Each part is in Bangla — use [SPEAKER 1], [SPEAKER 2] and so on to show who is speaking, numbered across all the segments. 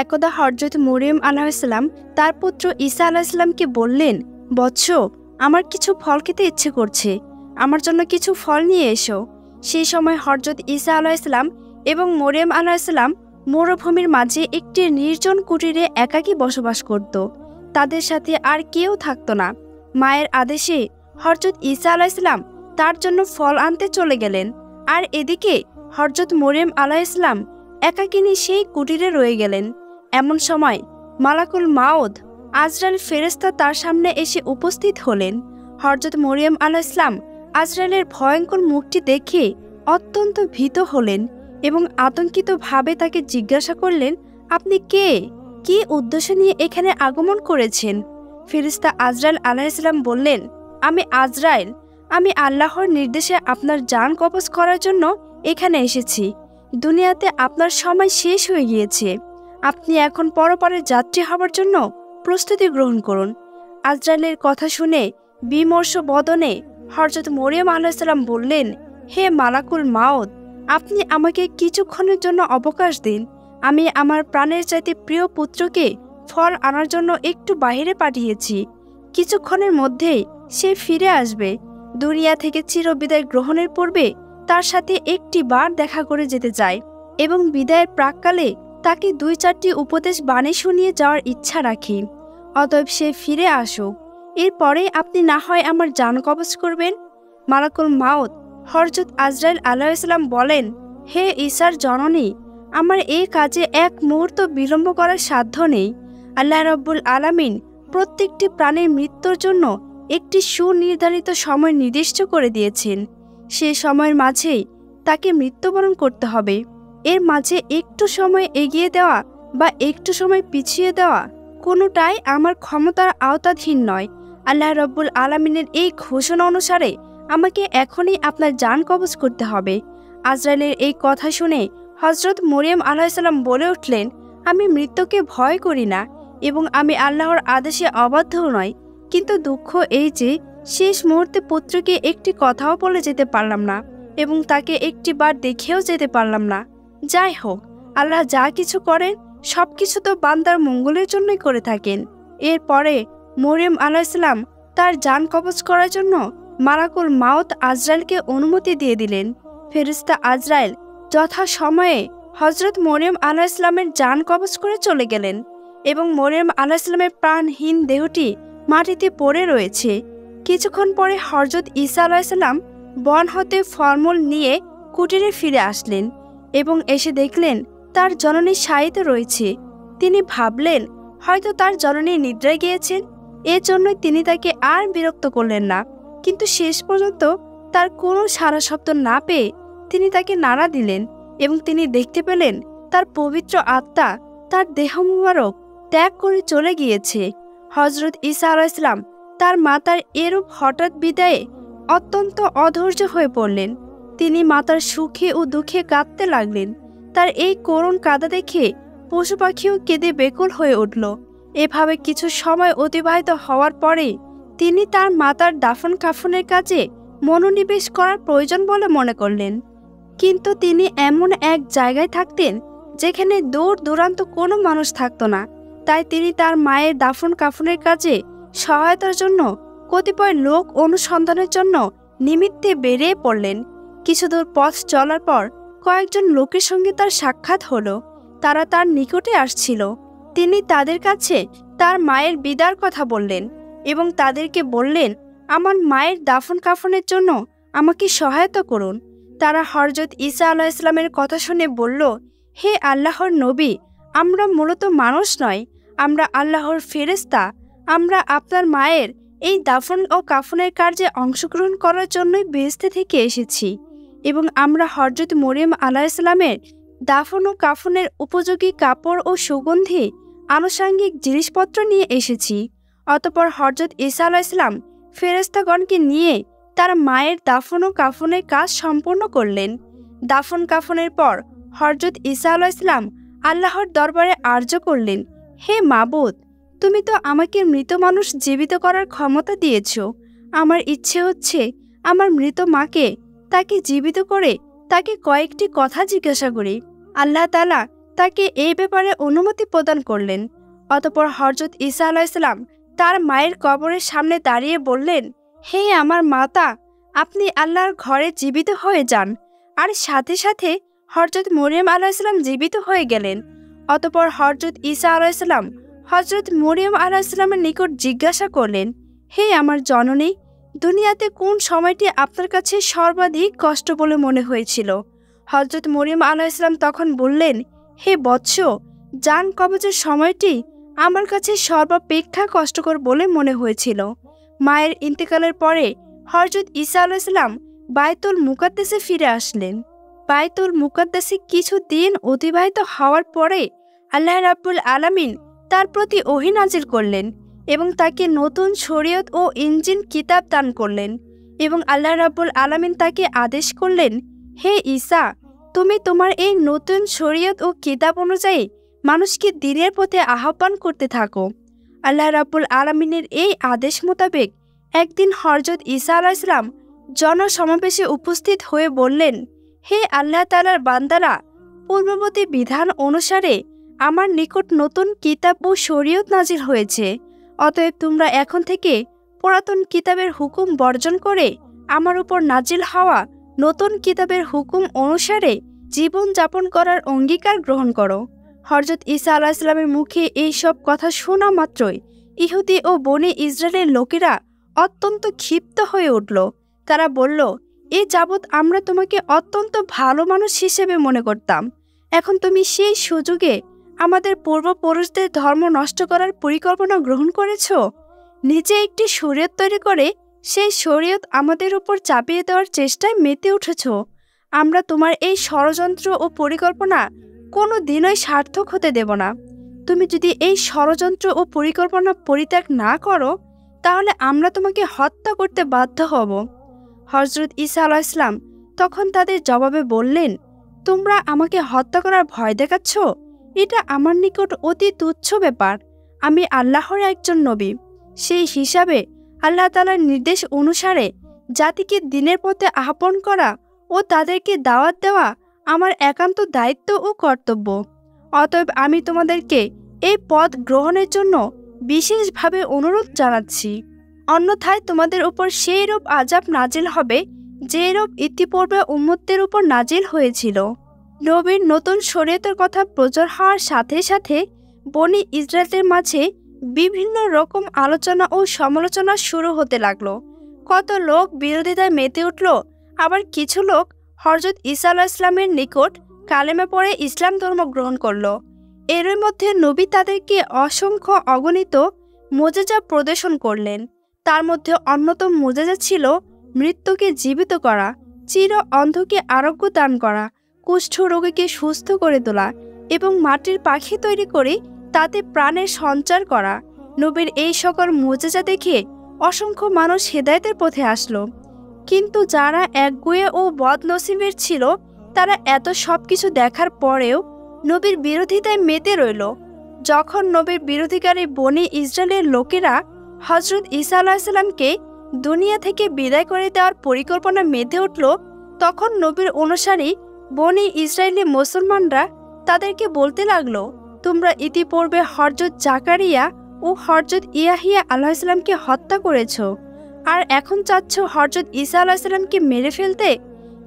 [SPEAKER 1] একদা হযরত মরিয়ম আলাইহিসসালাম তার পুত্র ঈসা আলাইহিসসালামকে বললেন, বৎস, আমার কিছু ফল খেতে ইচ্ছে করছে, আমার জন্য কিছু ফল নিয়ে এসো। সেই সময় হযরত ঈসা আলাইহিসসালাম এবং মরিয়ম আলাইহিসসালাম মরুভূমির মাঝে একটি নির্জন কুটিরে একাকী বসবাস করত। তাদের সাথে আর কেউ থাকতো না। মায়ের আদেশে হযরত ঈসা আলাইহিসসালাম তার জন্য ফল আনতে চলে গেলেন, আর এদিকে হযরত মরিয়ম আলাইহিসসালাম একাকিনী সেই কুটিরে রয়ে গেলেন। এমন সময় মালাকুল মাউত আজরাইল ফেরেশতা তার সামনে এসে উপস্থিত হলেন। হযরত মরিয়ম আলাইহিসসালাম আজরাইলের ভয়ঙ্কর মুখটি দেখে অত্যন্ত ভীত হলেন এবং আতঙ্কিতভাবে তাকে জিজ্ঞাসা করলেন, আপনি কে? কি উদ্দেশ্য নিয়ে এখানে আগমন করেছেন? ফেরেশতা আজরাইল আলাইহিসসালাম বললেন, আমি আজরাইল, আমি আল্লাহর নির্দেশে আপনার জান কবজ করার জন্য এখানে এসেছি। দুনিয়াতে আপনার সময় শেষ হয়ে গিয়েছে, আপনি এখন পরপারের যাত্রী হবার জন্য প্রস্তুতি গ্রহণ করুন। আজরাইলের কথা শুনে বিমর্ষ বদনে হযরত মরিয়ম আলাইহিসসালাম বললেন, হে মালাকুল মাউত, আপনি আমাকে কিছুক্ষণের জন্য অবকাশ দিন। আমি আমার প্রাণের চাইতে প্রিয় পুত্রকে ফল আনার জন্য একটু বাইরে পাঠিয়েছি। কিছুক্ষণের মধ্যেই সে ফিরে আসবে। দুনিয়া থেকে চিরবিদায় গ্রহণের পূর্বে তার সাথে একটি বার দেখা করে যেতে চাই এবং বিদায়ের প্রাককালে তাকে 2-4টি উপদেশ বাণী শুনিয়ে যাওয়ার ইচ্ছা রাখি। অতএব সে ফিরে আসুক, এরপরে আপনি না হয় আমার জান কবজ করবেন। মালাকুল মাউত হযরত আজরাইল আলাইহিসসালাম বলেন, হে ঈসার জননী, আমার এই কাজে এক মুহূর্ত বিলম্ব করার সাধ্য নেই। আল্লাহ রাব্বুল আলামিন প্রত্যেকটি প্রাণীর মৃত্যুর জন্য একটি সুনির্ধারিত সময় নির্দিষ্ট করে দিয়েছেন। সে সময়ের মাঝেই তাকে মৃত্যুবরণ করতে হবে। এর মাঝে একটু সময় এগিয়ে দেওয়া বা একটু সময় পিছিয়ে দেওয়া কোনোটাই আমার ক্ষমতার আওতাধীন নয়। আল্লাহ রাব্বুল আলামিনের এই ঘোষণা অনুসারে আমাকে এখনই আপনার জান কবজ করতে হবে। আজরাইলের এই কথা শুনে হযরত মরিয়ম আলাইহিসসালাম বলে উঠলেন, আমি মৃত্যুকে ভয় করি না এবং আমি আল্লাহর আদেশে অবাধ্যও নয়, কিন্তু দুঃখ এই যে শেষ মুহূর্তে পুত্রকে একটি কথাও বলে যেতে পারলাম না এবং তাকে একটি বার দেখেও যেতে পারলাম না। যাই হোক, আল্লাহ যা কিছু করেন সবকিছু তো বান্দার মঙ্গলের জন্যই করে থাকেন। এরপরে মরিয়ম আলাইহিসসালাম তার জান কবজ করার জন্য মালাকুল মাউত আজরাইলকে অনুমতি দিয়ে দিলেন। ফেরেশতা আজরাইল যথা সময়ে হযরত মরিয়ম আলাইহিসসালামের জান কবজ করে চলে গেলেন এবং মরিয়ম আলাইহিসসালামের প্রাণহীন দেহটি মাটিতে পড়ে রয়েছে। কিছুক্ষণ পরে হযরত ঈসা আলাইহিসসালাম বন হতে ফলমূল নিয়ে কুটিরে ফিরে আসলেন এবং এসে দেখলেন তার জননী শায়িত রয়েছে। তিনি ভাবলেন হয়তো তার জননী নিদ্রায় গিয়েছেন, এজন্যই তিনি তাকে আর বিরক্ত করলেন না। কিন্তু শেষ পর্যন্ত তার কোনো সাড়া শব্দ না পেয়ে তিনি তাকে নাড়া দিলেন এবং তিনি দেখতে পেলেন তার পবিত্র আত্মা তার দেহ মুবারক ত্যাগ করে চলে গিয়েছে। হযরত ঈসা আলাইহিসসালাম তার মাতার এরূপ হঠাৎ বিদায়ে অত্যন্ত অধৈর্য হয়ে পড়লেন। তিনি মাতার সুখে ও দুঃখে কাঁদতে লাগলেন। তার এই করুণ কাঁদা দেখে পশু পাখিও কেঁদে বেকুল হয়ে উঠল। এভাবে কিছু সময় অতিবাহিত হওয়ার পরে তিনি তার মাতার দাফন কাফনের কাজে মনোনিবেশ করার প্রয়োজন বলে মনে করলেন। কিন্তু তিনি এমন এক জায়গায় থাকতেন যেখানে দূর দূরান্ত কোনো মানুষ থাকতো না। তাই তিনি তার মায়ের দাফন কাফনের কাজে সহায়তার জন্য কতিপয় লোক অনুসন্ধানের জন্য নিমিত্তে বেরিয়ে পড়লেন। কিছুদূর পথ চলার পর কয়েকজন লোকের সঙ্গে তার সাক্ষাৎ হলো। তারা তার নিকটে আসছিল। তিনি তাদের কাছে তার মায়ের বিদার কথা বললেন এবং তাদেরকে বললেন, আমার মায়ের দাফন কাফনের জন্য আমাকে সহায়তা করুন। তারা হযরত ঈসা আলাইহিসসালামের কথা শুনে বলল, হে আল্লাহর নবী, আমরা মূলত মানুষ নয়, আমরা আল্লাহর ফেরেশতা। আমরা আপনার মায়ের এই দাফন ও কাফনের কার্যে অংশগ্রহণ করার জন্যই বেহেশতে থেকে এসেছি এবং আমরা হযরত মরিয়ম আলাইহিসসালামের দাফন ও কাফনের উপযোগী কাপড় ও সুগন্ধি আনুষাঙ্গিক জিনিসপত্র নিয়ে এসেছি। অতঃপর হযরত ঈসা আলাইহিসসালাম ফেরেশতাগণকে নিয়ে তার মায়ের দাফন ও কাফনের কাজ সম্পূর্ণ করলেন। দাফন কাফনের পর হযরত ঈসা আলাইহিসসালাম আল্লাহর দরবারে আর্য করলেন, হে মাবুদ, তুমি তো আমাকে মৃত মানুষ জীবিত করার ক্ষমতা দিয়েছ। আমার ইচ্ছে হচ্ছে আমার মৃত মাকে তাকে জীবিত করে তাকে কয়েকটি কথা জিজ্ঞাসা করি। আল্লাহ তাআলা তাকে এই ব্যাপারে অনুমতি প্রদান করলেন। অতঃপর হযরত ঈসা আলাইহিসসালাম তার মায়ের কবরের সামনে দাঁড়িয়ে বললেন, হে আমার মাতা, আপনি আল্লাহর ঘরে জীবিত হয়ে যান। আর সাথে সাথে হযরত মরিয়ম আলাইহিসসালাম জীবিত হয়ে গেলেন। অতঃপর হযরত ঈসা আলাইহিসসালাম হযরত মরিয়ম আলাইহিসসালামের নিকট জিজ্ঞাসা করলেন, হে আমার জননী, দুনিয়াতে কোন সময়টি আপনার কাছে সর্বাধিক কষ্ট বলে মনে হয়েছিল? হযরত মরিয়ম আলাইহিসসালাম তখন বললেন, হে বৎস, জান কবজের সময়টি আমার কাছে সর্বাপেক্ষা কষ্টকর বলে মনে হয়েছিল। মায়ের ইন্তেকালের পরে হযরত ঈসা আলাইহিসসালাম বায়তুল মুকাদ্দাসে ফিরে আসলেন। বায়তুল মুকাদ্দাসে কিছু দিন অতিবাহিত হওয়ার পরে আল্লাহ রাব্বুল আলামিন তার প্রতি ওহী নাজিল করলেন এবং তাকে নতুন শরীয়ত ও ইনজিল কিতাব দান করলেন। এবং আল্লাহ রাব্বুল আলামিন তাকে আদেশ করলেন, হে ঈসা, তুমি তোমার এই নতুন শরীয়ত ও কিতাব অনুযায়ী মানুষকে দ্বীনের পথে আহ্বান করতে থাকো। আল্লাহ রাব্বুল আলামিনের এই আদেশ মোতাবেক একদিন হযরত ঈসা আলাইহিসসালাম জনসমাবেশে উপস্থিত হয়ে বললেন, হে আল্লাহ তাআলার বান্দারা, পূর্ববর্তী বিধান অনুসারে আমার নিকট নতুন কিতাব ও শরীয়ত নাজিল হয়েছে। অতএব তোমরা এখন থেকে পুরাতন কিতাবের হুকুম বর্জন করে আমার উপর নাজিল হওয়া নতুন কিতাবের হুকুম অনুসারে জীবন যাপন করার অঙ্গীকার গ্রহণ করো। হযরত ঈসা আলাইহিসসালামের মুখে এই সব কথা শোনা মাত্রই ইহুদি ও বনী ইসরায়েলের লোকেরা অত্যন্ত ক্ষিপ্ত হয়ে উঠল। তারা বলল, এ যাবৎ আমরা তোমাকে অত্যন্ত ভালো মানুষ হিসেবে মনে করতাম, এখন তুমি সেই সুযোগে আমাদের পূর্বপুরুষদের ধর্ম নষ্ট করার পরিকল্পনা গ্রহণ করেছ। নিজে একটি শরীয়ত তৈরি করে সেই শরীয়ত আমাদের উপর চাপিয়ে দেওয়ার চেষ্টায় মেতে উঠেছ। আমরা তোমার এই ষড়যন্ত্র ও পরিকল্পনা কোনো দিনই সার্থক হতে দেব না। তুমি যদি এই ষড়যন্ত্র ও পরিকল্পনা পরিত্যাগ না করো, তাহলে আমরা তোমাকে হত্যা করতে বাধ্য হব। হযরত ঈসা আলাইহিসসালাম তখন তাদের জবাবে বললেন, তোমরা আমাকে হত্যা করার ভয় দেখাচ্ছ? এটা আমার নিকট অতি তুচ্ছ ব্যাপার। আমি আল্লাহর একজন নবী। সেই হিসাবে আল্লাহ তাআলার নির্দেশ অনুসারে জাতিকে দ্বীনের পথে আহ্বান করা ও তাদেরকে দাওয়াত দেওয়া আমার একান্ত দায়িত্ব ও কর্তব্য। অতএব আমি তোমাদেরকে এই পথ গ্রহণের জন্য বিশেষভাবে অনুরোধ জানাচ্ছি। অন্যথায় তোমাদের উপর সেই রূপ আযাব নাজিল হবে যে রূপ ইতিপূর্বে উম্মতদের উপর নাজিল হয়েছিল। নবীর নতুন শরীয়তের কথা প্রচার হওয়ার সাথে সাথে বনী ইসরায়েলদের মাঝে বিভিন্ন রকম আলোচনা ও সমালোচনা শুরু হতে লাগলো। কত লোক বিরোধিতায় মেতে উঠল, আবার কিছু লোক হযরত ঈসা আলাইহিসসালামের নিকট কালেমা পড়ে ইসলাম ধর্ম গ্রহণ করল। এর মধ্যে নবী তাদেরকে অসংখ্য অগণিত মুজিজা প্রদর্শন করলেন। তার মধ্যে অন্যতম মুজিজা ছিল মৃত্যুকে জীবিত করা, চির অন্ধকে আরোগ্য দান করা, কুষ্ঠ রোগীকে সুস্থ করে তোলা এবং মাটির পাখি তৈরি করে তাতে প্রাণের সঞ্চার করা। নবীর এই সকল মুজিজা দেখে অসংখ্য মানুষ হেদায়েতের পথে আসলো। কিন্তু যারা একগুঁয়ে ও বদনসিবের ছিল, তারা এত সব কিছু দেখার পরেও নবীর বিরোধিতায় মেতে রইল। যখন নবীর বিরোধিকারী বনী ইসরায়েলের লোকেরা হযরত ঈসা আলাইহিসসালামকে দুনিয়া থেকে বিদায় করে দেওয়ার পরিকল্পনা মেতে উঠল, তখন নবীর অনুসারী বনী ইসরায়েলি মুসলমানরা তাদেরকে বলতে লাগলো, তোমরা ইতিপূর্বে হযরত জাকারিয়া ও হযরত ইয়াহিয়া আলাইহিসসালামকে হত্যা করেছ, আর এখন চাচ্ছ হযরত ঈসা আলাইহিসসালামকে মেরে ফেলতে।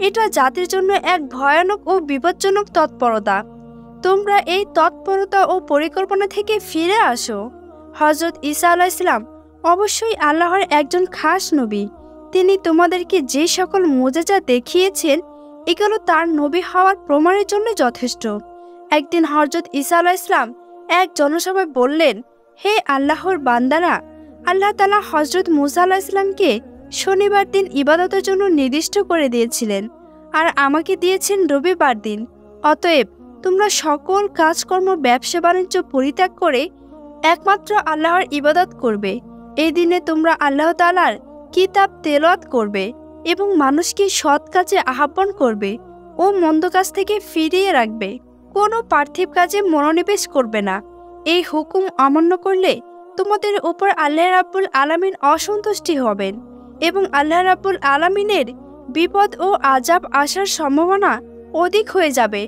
[SPEAKER 1] এটা জাতির জন্য এক ভয়ানক ও বিপজ্জনক তৎপরতা। তোমরা এই তৎপরতা ও পরিকল্পনা থেকে ফিরে আসো। হযরত ঈসা আলাইহিসসালাম অবশ্যই আল্লাহর একজন খাস নবী। তিনি তোমাদেরকে যে সকল মুজিজা দেখিয়েছেন, এগুলো তার নবী হওয়ার প্রমাণের জন্য যথেষ্ট। একদিন হযরত ঈসা আলাইহিসসালাম এক জনসভায় বললেন, হে আল্লাহর বান্দারা, আল্লাহ তাআলা হযরত মুসা আলাইহিসসালামকে শনিবার দিন ইবাদতের জন্য নির্দিষ্ট করে দিয়েছিলেন, আর আমাকে দিয়েছেন রবিবার দিন। অতএব তোমরা সকল কাজকর্ম ব্যবসা বাণিজ্য পরিত্যাগ করে একমাত্র আল্লাহর ইবাদত করবে। এই দিনে তোমরা আল্লাহ তাআলার কিতাব তেলাওয়াত করবে এবং মানুষকে সৎ কাজে আহ্বান করবে ও মন্দ কাজ থেকে ফিরিয়ে রাখবে। কোনো পার্থিব কাজে মনোনিবেশ করবে না। এই হুকুম অমান্য করলে তোমাদের উপর আল্লাহ রাব্বুল আলামিন অসন্তুষ্টি হবেন এবং আল্লাহ রাব্বুল আলামিনের বিপদ ও আযাব আসার সম্ভাবনা অধিক হয়ে যাবে।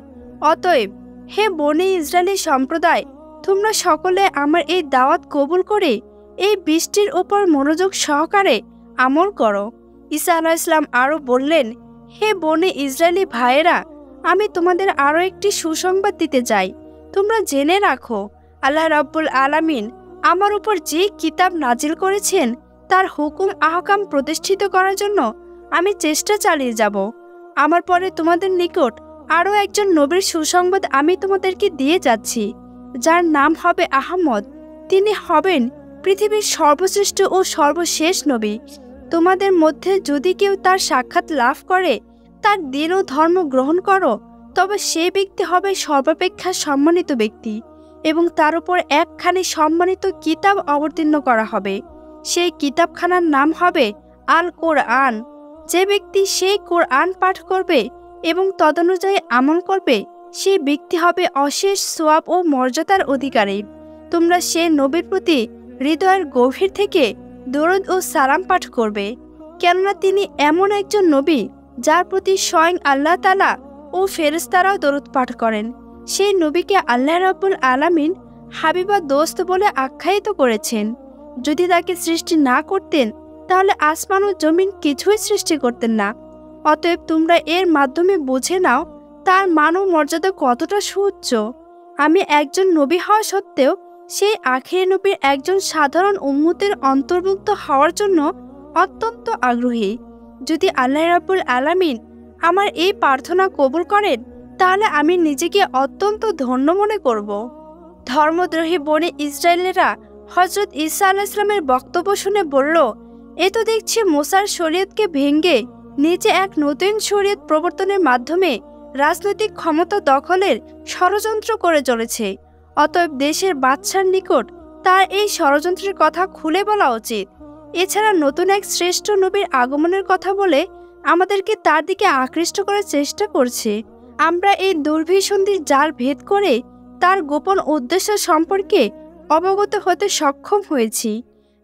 [SPEAKER 1] অতএব হে বনী ইসরায়েলি সম্প্রদায়, তোমরা সকলে আমার এই দাওয়াত কবুল করে এই বৃষ্টির উপর মনোযোগ সহকারে আমল করো। ঈসা আলাইহিসসালাম আরও বললেন, হে বনী ইসরায়েলি ভাইয়েরা, আমি তোমাদের আরও একটি সুসংবাদ দিতে চাই। তোমরা জেনে রাখো, আল্লাহ রাব্বুল আলামিন আমার উপর যে কিতাব নাজিল করেছেন তার হুকুম আহকাম প্রতিষ্ঠিত করার জন্য আমি চেষ্টা চালিয়ে যাব। আমার পরে তোমাদের নিকট আরও একজন নবীর সুসংবাদ আমি তোমাদেরকে দিয়ে যাচ্ছি, যার নাম হবে আহমদ। তিনি হবেন পৃথিবীর সর্বশ্রেষ্ঠ ও সর্বশেষ নবী। তোমাদের মধ্যে যদি কেউ তার সাক্ষাৎ লাভ করে, তার দিন ও ধর্ম গ্রহণ করো, তবে সে ব্যক্তি হবে সর্বাপেক্ষা সম্মানিত ব্যক্তি এবং তার উপর একখানি সম্মানিত কিতাব অবতীর্ণ করা হবে। সেই কিতাবখানার নাম হবে আল কোরআন। যে ব্যক্তি সেই কোরআন পাঠ করবে এবং তদনুযায়ী আমল করবে, সেই ব্যক্তি হবে অশেষ সোয়াব ও মর্যাদার অধিকারী। তোমরা সে নবীর প্রতি হৃদয়ের গভীর থেকে দরুদ ও সালাম পাঠ করবে, কেননা তিনি এমন একজন নবী যার প্রতি স্বয়ং আল্লাহ তাআলা ও ফেরেশতারাও দরুদ পাঠ করেন। সেই নবীকে আল্লাহ রাব্বুল আলামিন হাবিবা দোস্ত বলে আখ্যায়িত করেছেন। যদি তাকে সৃষ্টি না করতেন, তাহলে আসমান ও জমিন কিছুই সৃষ্টি করতেন না। অতএব তোমরা এর মাধ্যমে বুঝে নাও তার মান ও মর্যাদা কতটা সুউচ্চ। আমি একজন নবী হওয়া সত্ত্বেও সেই আখিরি নবীর একজন সাধারণ উম্মতের অন্তর্ভুক্ত হওয়ার জন্য অত্যন্ত আগ্রহী। যদি আল্লাহ রাব্বুল আলামিন আমার এই প্রার্থনা কবুল করেন, তাহলে আমি নিজেকে অত্যন্ত ধন্য মনে করব। ধর্মদ্রোহী বনী ইসরায়েলেরা হযরত ঈসা আলাইহিস সালামের বক্তব্য শুনে বলল, এ তো দেখছি মুসার শরীয়তকে ভেঙে নিচে এক নতুন শরীয়ত প্রবর্তনের মাধ্যমে রাজনৈতিক ক্ষমতা দখলের ষড়যন্ত্র করে চলেছে। অতএব দেশের বাদশার নিকট তার এই ষড়যন্ত্রের কথা খুলে বলা উচিত। এছাড়া নতুন এক শ্রেষ্ঠ নবীর আগমনের কথা বলে আমাদেরকে তার দিকে আকৃষ্ট করার চেষ্টা করছে। আমরা এই দুর্বিসন্ধির জাল ভেদ করে তার গোপন উদ্দেশ্য সম্পর্কে অবগত হতে সক্ষম হয়েছি।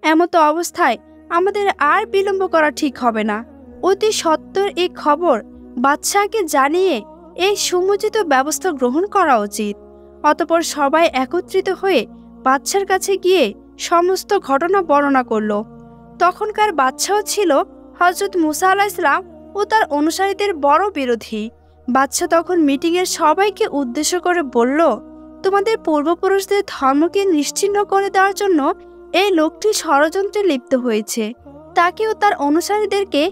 [SPEAKER 1] এমতো অবস্থায় আমাদের আর বিলম্ব করা ঠিক হবে না। অতি সত্বর এই খবর বাদশাহকে জানিয়ে এই সমুচিত ব্যবস্থা গ্রহণ করা উচিত। অতঃপর সবাই একত্রিত হয়ে বাদশার কাছে গিয়ে সমস্ত ঘটনা বর্ণনা করল। তখনকার বাদশাহ ছিল হযরত মুসা আলাইহিস সালাম ও তার অনুসারীদের বড় বিরোধী। বাদশাহ তখন মিটিংয়ের সবাইকে উদ্দেশ্য করে বলল, তোমাদের পূর্বপুরুষদের ধর্মকে নিশ্চিহ্ন করে দেওয়ার জন্য এই লোকটি ষড়যন্ত্রে লিপ্ত হয়েছে। তাকে ও তার অনুসারীদেরকে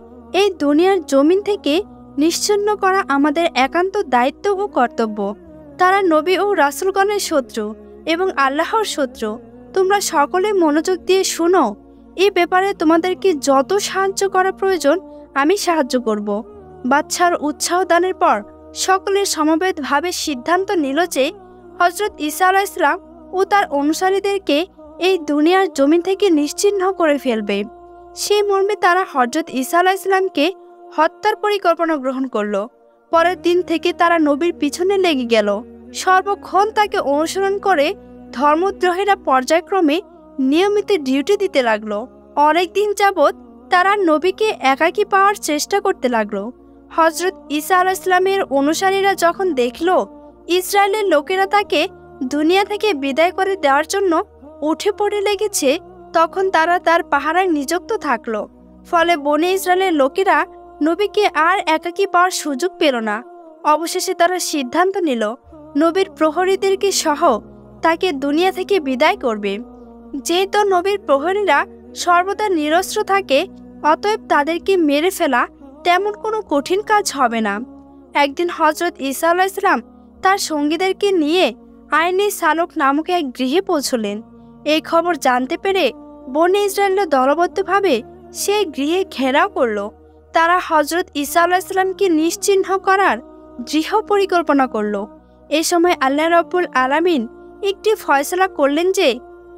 [SPEAKER 1] এই দুনিয়ার জমিন থেকে নিশ্চিহ্ন করা আমাদের একান্ত দায়িত্ব ও কর্তব্য। তারা নবী ও রাসূলগণের শত্রু এবং আল্লাহর শত্রু। তোমরা সকলে মনোযোগ দিয়ে শুনো। এই ব্যাপারে তোমাদেরকে যত সাহায্য করা প্রয়োজন আমি সাহায্য করব। বাদশার উৎসাহ দানের পর সকলের সমবেতভাবে সিদ্ধান্ত নিল যে হযরত ঈসা আলাইহিস সালাম ও তার অনুসারীদেরকে এই দুনিয়ার জমিন থেকে নিশ্চিহ্ন করে ফেলবে। সেই মর্মে তারা হযরত ঈসা আলাইহিস সালামকে হত্যার পরিকল্পনা গ্রহণ করল। পরের দিন থেকে তারা নবীর পিছনে লেগে গেল। সর্বক্ষণ তাকে অনুসরণ করে ধর্মদ্রোহীরা পর্যায়ক্রমে নিয়মিত ডিউটি দিতে লাগলো। অনেক দিন যাবৎ তারা নবীকে একাকী পাওয়ার চেষ্টা করতে লাগলো। হযরত ঈসা আলাইহিস সালামের অনুসারীরা যখন দেখল ইসরায়েলের লোকেরা তাকে দুনিয়া থেকে বিদায় করে দেওয়ার জন্য উঠে পড়ে লেগেছে, তখন তারা তার পাহারায় নিযুক্ত থাকলো। ফলে বনী ইসরায়েলের লোকেরা নবীকে আর একাকী পাওয়ার সুযোগ পেল না। অবশেষে তারা সিদ্ধান্ত নিল নবীর প্রহরীদেরকে সহ তাকে দুনিয়া থেকে বিদায় করবে। যেহেতু নবীর প্রহরীরা সর্বদা নিরস্ত্র থাকে, অতএব তাদেরকে মেরে ফেলা তেমন কোনো কঠিন কাজ হবে না। একদিন হযরত ঈসা আলাইহিস সালাম তার সঙ্গীদেরকে নিয়ে আইনি সালক নামক এক গৃহে পৌঁছলেন। এই খবর জানতে পেরে বনী ইসরায়েলরা দলবদ্ধভাবে সেই গৃহে ঘেরাও করল। তারা হযরত ঈসা আলাইহিস সালামকে নিশ্চিহ্ন করার দৃঢ় পরিকল্পনা করল। এ সময় আল্লাহ রাব্বুল আলামিন একটি ফয়সালা করলেন যে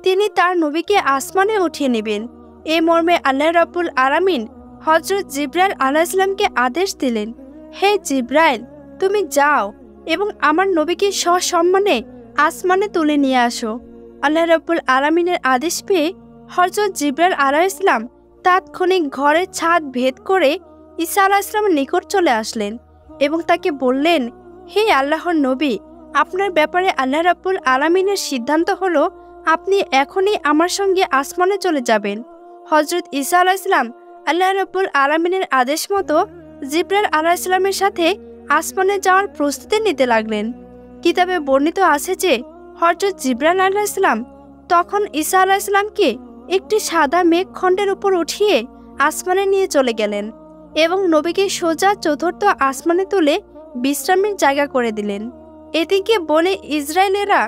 [SPEAKER 1] তিনি তার নবীকে আসমানে উঠিয়ে নেবেন। এই মর্মে আল্লাহ রাব্বুল আলামিন হযরত জিবরাইল আলাইহিস সালামকে আদেশ দিলেন, হে জিবরাইল, তুমি যাও এবং আমার নবীকে সসম্মানে আসমানে তুলে নিয়ে আসো। আল্লাহ রাব্বুল আলামিনের আদেশ পেয়ে হযরত জিবরাইল আলাইহিস সালাম তাৎক্ষণিক ঘরের ছাদ ভেদ করে ঈসা আলাইহিস সালামের নিকট চলে আসলেন এবং তাকে বললেন, হে আল্লাহর নবী, আপনার ব্যাপারে আল্লাহ রাব্বুল আলামিনের সিদ্ধান্ত হলো আপনি এখনই আমার সঙ্গে আসমানে চলে যাবেন। হযরত ঈসা আলাইহিস সালাম আল্লাহ রাব্বুল আলামিনের আদেশ মতো জিবরাইল আলাইহিস সালামের সাথে আসমানে যাওয়ার প্রস্তুতি নিতে লাগলেন। কিতাবে বর্ণিত আছে যে হযরত জিবরাইল আলাইহিস সালাম তখন ঈসা আলাইহিস সালামকে একটি সাদা মেঘখণ্ডের উপর উঠিয়ে আসমানে নিয়ে চলে গেলেন এবং নবীকে সোজা চতুর্থ আসমানে তুলে বিশ্রামের জায়গা করে দিলেন। এদিকে বনে ইসরায়েলেরা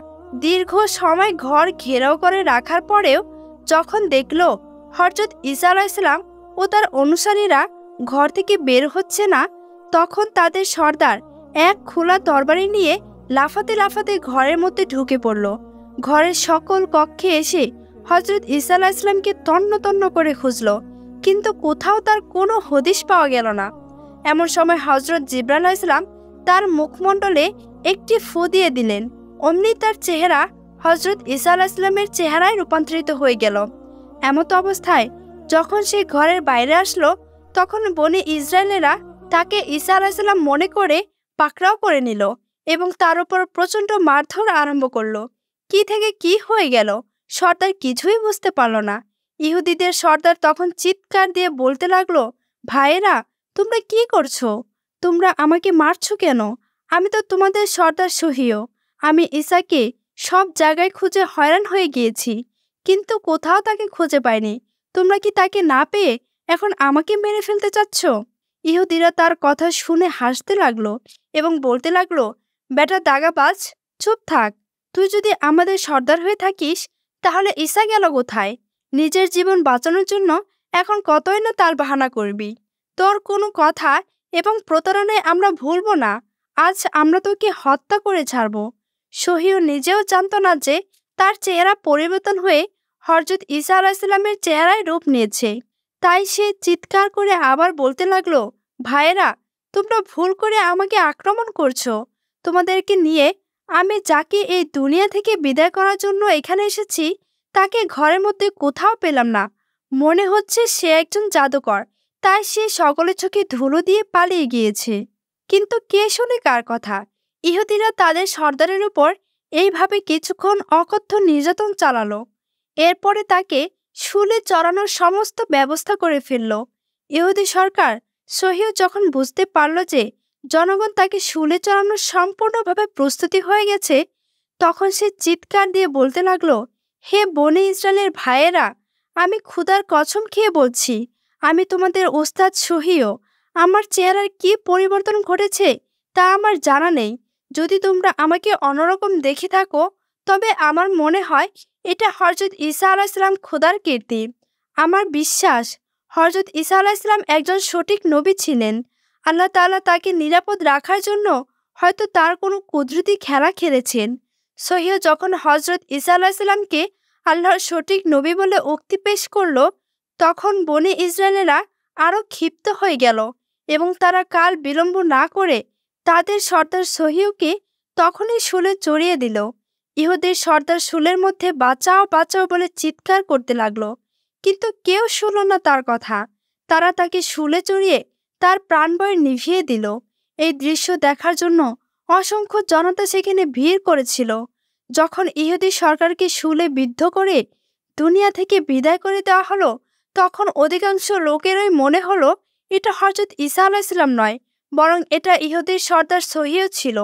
[SPEAKER 1] দীর্ঘ সময় ঘর ঘেরাও করে রাখার পরেও যখন দেখল হযরত ঈসা আলাইহিস সালাম ও তার অনুসারীরা ঘর থেকে বের হচ্ছে না, তখন তাদের সর্দার এক খোলা তরবারি নিয়ে লাফাতে লাফাতে ঘরের মধ্যে ঢুকে পড়ল। ঘরের সকল কক্ষে এসে হযরত ঈসা আলাইহিস সালামকে তন্ন তন্ন করে খুঁজল, কিন্তু কোথাও তার কোনো হদিশ পাওয়া গেল না। এমন সময় হযরত জিবরাইল আলাইহিস সালাম তার মুখমণ্ডলে একটি ফু দিয়ে দিলেন। অমনি তার চেহারা হযরত ঈসা আলাইহিস সালামের চেহারায় রূপান্তরিত হয়ে গেল। এমত অবস্থায় যখন সে ঘরের বাইরে আসলো, তখন বনে ইসরায়েলেরা তাকে ঈসা আলাইহিস সালাম মনে করে পাকড়াও করে নিল এবং তার উপর প্রচণ্ড মারধর আরম্ভ করলো। কি থেকে কি হয়ে গেল সর্দার কিছুই বুঝতে পারল না। ইহুদিদের সর্দার তখন চিৎকার দিয়ে বলতে লাগলো, ভাইয়েরা, তোমরা কি করছো? তোমরা আমাকে মারছো কেন? আমি তো তোমাদের সর্দার সহিহ। আমি ঈসাকে সব জায়গায় খুঁজে হয়রান হয়ে গিয়েছি, কিন্তু কোথাও তাকে খুঁজে পাইনি। তোমরা কি তাকে না পেয়ে এখন আমাকে মেরে ফেলতে চাচ্ছ? ইহুদিরা তার কথা শুনে হাসতে লাগলো এবং বলতে লাগলো, বেটা দাগাবাজ, চুপ থাক। তুই যদি আমাদের সর্দার হয়ে থাকিস তাহলে ঈসা গেল কোথায়? নিজের জীবন বাঁচানোর জন্য এখন কতই না তার বাহানা করবি। তোর কোনো কথা এবং প্রতারণায় আমরা ভুলবো না। আজ আমরা তোকে হত্যা করে ছাড়ব। সহিহ নিজেও জানত না যে তার চেহারা পরিবর্তন হয়ে হযরত ঈসা আলাইহিস সালামের চেহারায় রূপ নিয়েছে। তাই সে চিৎকার করে আবার বলতে লাগলো, ভাইয়েরা, তোমরা ভুল করে আমাকে আক্রমণ করছো। তোমাদেরকে নিয়ে আমি যাকে এই দুনিয়া থেকে বিদায় করার জন্য এখানে এসেছি তাকে ঘরের মধ্যে কোথাও পেলাম না। মনে হচ্ছে সে একজন জাদুকর, তাই সে সকলের চোখে ধুলো দিয়ে পালিয়ে গিয়েছে। কিন্তু কে শুনে কার কথা? ইহুদিরা তাদের সর্দারের উপর এইভাবে কিছুক্ষণ অকথ্য নির্যাতন চালালো। এরপরে তাকে শুলে চড়ানোর সমস্ত ব্যবস্থা করে ফেলল। ইহুদি সরকার সহিহ যখন বুঝতে পারল যে জনগণ তাকে শুলে চড়ানোর সম্পূর্ণভাবে প্রস্তুতি হয়ে গেছে, তখন সে চিৎকার দিয়ে বলতে লাগলো, হে বনে ইসরায়েলের ভাইয়েরা, আমি খোদার কসম খেয়ে বলছি, আমি তোমাদের ওস্তাদ সহিহ। আমার চেহারার কি পরিবর্তন ঘটেছে তা আমার জানা নেই। যদি তোমরা আমাকে অন্যরকম দেখে থাকো তবে আমার মনে হয় এটা হযরত ঈসা আলাইহিস সালাম খোদার কীর্তি। আমার বিশ্বাস হযরত ঈসা আলাইহিস সালাম একজন সঠিক নবী ছিলেন। আল্লাহ তাআলা তাকে নিরাপদ রাখার জন্য হয়তো তার কোনো কুদরতি খেলা খেলেছেন। সহিহ যখন হযরত ঈসা আলাইহিস সালামকে আল্লাহর সঠিক নবী বলে উক্তি পেশ করল, তখন বনে ইসরায়েলেরা আরও ক্ষিপ্ত হয়ে গেল এবং তারা কাল বিলম্ব না করে তাদের সর্দার সহিহকে তখনই শুলে চড়িয়ে দিল। ইহুদের সর্দার শুলের মধ্যে বাঁচাও বাঁচাও বলে চিৎকার করতে লাগলো, কিন্তু কেউ শুনল না তার কথা। তারা তাকে শুলে চড়িয়ে তার প্রাণভয় নিভিয়ে দিল। এই দৃশ্য দেখার জন্য অসংখ্য জনতা সেখানে ভিড় করেছিল। যখন ইহুদি সরকারকে শুলে বিদ্ধ করে দুনিয়া থেকে বিদায় করে দেওয়া হলো, তখন অধিকাংশ লোকেরই মনে হলো এটা হযরত ঈসা আলাইহিস সালাম নয়, বরং এটা ইহুদির সর্দার সহিহ ছিল।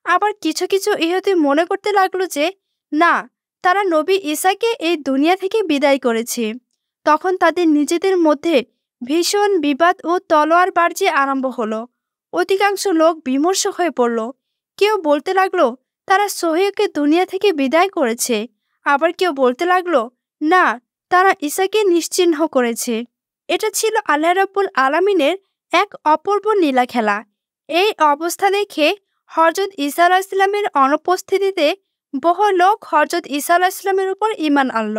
[SPEAKER 1] আবার কিছু কিছু ইহুদি মনে করতে লাগলো যে না, তারা নবী ঈসাকে এই দুনিয়া থেকে বিদায় করেছে। তখন তাদের নিজেদের মধ্যে ভীষণ বিবাদ ও তলোয়ার বাজি আরম্ভ হলো। অধিকাংশ লোক বিমর্ষ হয়ে পড়ল। কেউ বলতে লাগলো তারা সহিহকে দুনিয়া থেকে বিদায় করেছে, আবার কেউ বলতে লাগলো না, তারা ঈসাকে নিশ্চিহ্ন করেছে। এটা ছিল আল্লাহ রাব্বুল আলামিনের এক অপূর্ব লীলা খেলা। এই অবস্থা দেখে হযরত ঈসা আলাইহিস সালামের অনুপস্থিতিতে বহু লোক হযরত ঈসা আলাইহিস সালামের উপর ঈমান আনল।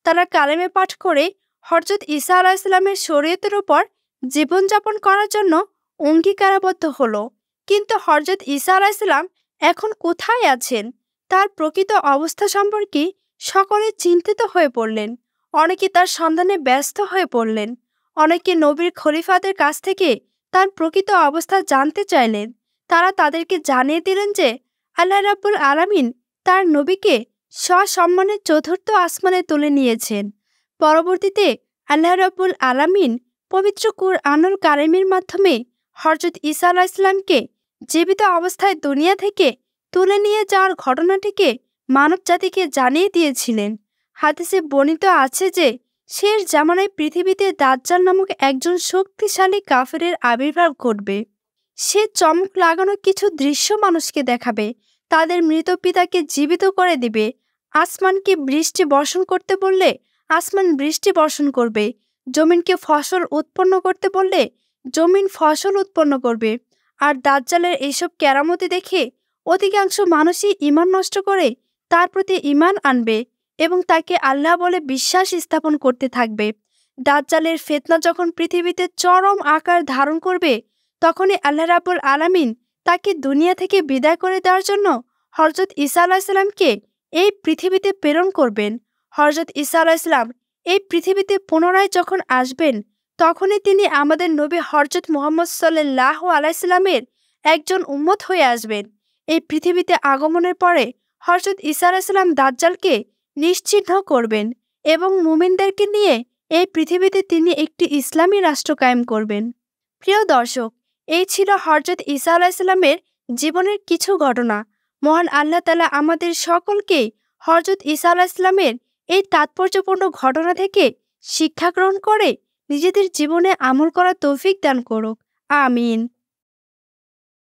[SPEAKER 1] তারা কালেমে পাঠ করে হযরত ঈসা আলাইহিস সালামের শরীয়তের উপর জীবনযাপন করার জন্য অঙ্গীকারাবদ্ধ হলো। কিন্তু হযরত ঈসা আলাইহিস সালাম এখন কোথায় আছেন তার প্রকৃত অবস্থা সম্পর্কে সকলে চিন্তিত হয়ে পড়লেন। অনেকে তার সন্ধানে ব্যস্ত হয়ে পড়লেন। অনেকে নবীর খলিফাদের কাছ থেকে তার প্রকৃত অবস্থা জানতে চাইলেন। তারা তাদেরকে জানিয়ে দিলেন যে আল্লাহ রাব্বুল আলামিন তার নবীকে সসম্মানে চতুর্থ আসমানে তুলে নিয়েছেন। পরবর্তীতে আল্লাহ রাব্বুল আলামিন পবিত্র কুরআনুল কারীমের মাধ্যমে হযরত ঈসা আলাইহিস সালামকে জীবিত অবস্থায় দুনিয়া থেকে তুলে নিয়ে যাওয়ার ঘটনাটিকে মানবজাতিকে জানিয়ে দিয়েছিলেন। হাদিসে বর্ণিত আছে যে শেষ জামানায় পৃথিবীতে দাজ্জাল নামক একজন শক্তিশালী কাফেরের আবির্ভাব ঘটবে। সে চমক লাগানো কিছু দৃশ্য মানুষকে দেখাবে, তাদের মৃত পিতাকে জীবিত করে দিবে, আসমানকে বৃষ্টি বর্ষণ করতে বললে আসমান বৃষ্টি বর্ষণ করবে, জমিনকে ফসল উৎপন্ন করতে বললে জমিন ফসল উৎপন্ন করবে। আর দাজ্জালের এইসব কেরামতি দেখে অধিকাংশ মানুষই ঈমান নষ্ট করে তার প্রতি ঈমান আনবে এবং তাকে আল্লাহ বলে বিশ্বাস স্থাপন করতে থাকবে। দাজ্জালের ফিতনা যখন পৃথিবীতে চরম আকার ধারণ করবে, তখনই আল্লাহ রাব্বুল আলামিন তাকে দুনিয়া থেকে বিদায় করে দেওয়ার জন্য হযরত ঈসা আলাইহিস সালামকে এই পৃথিবীতে প্রেরণ করবেন। হযরত ঈসা আলাইহিস সালাম এই পৃথিবীতে পুনরায় যখন আসবেন, তখনই তিনি আমাদের নবী হযরত মুহাম্মদ সাল্লাল্লাহু আলাইহি সাল্লামের একজন উম্মত হয়ে আসবেন। এই পৃথিবীতে আগমনের পরে হযরত ঈসা আলাইহিস সালাম দাজ্জালকে নিশ্চিহ্ন করবেন এবং মুমিনদেরকে নিয়ে এই পৃথিবীতে তিনি একটি ইসলামী রাষ্ট্র কায়েম করবেন। প্রিয় দর্শক, এই ছিল হযরত ঈসা আলাইহিস সালামের জীবনের কিছু ঘটনা। মহান আল্লাহ তাআলা আমাদের সকলকেই হযরত ঈসা আলাইহিস সালামের এই তাৎপর্যপূর্ণ ঘটনা থেকে শিক্ষা গ্রহণ করে নিজেদের জীবনে আমল করার তৌফিক দান করুক। আমিন।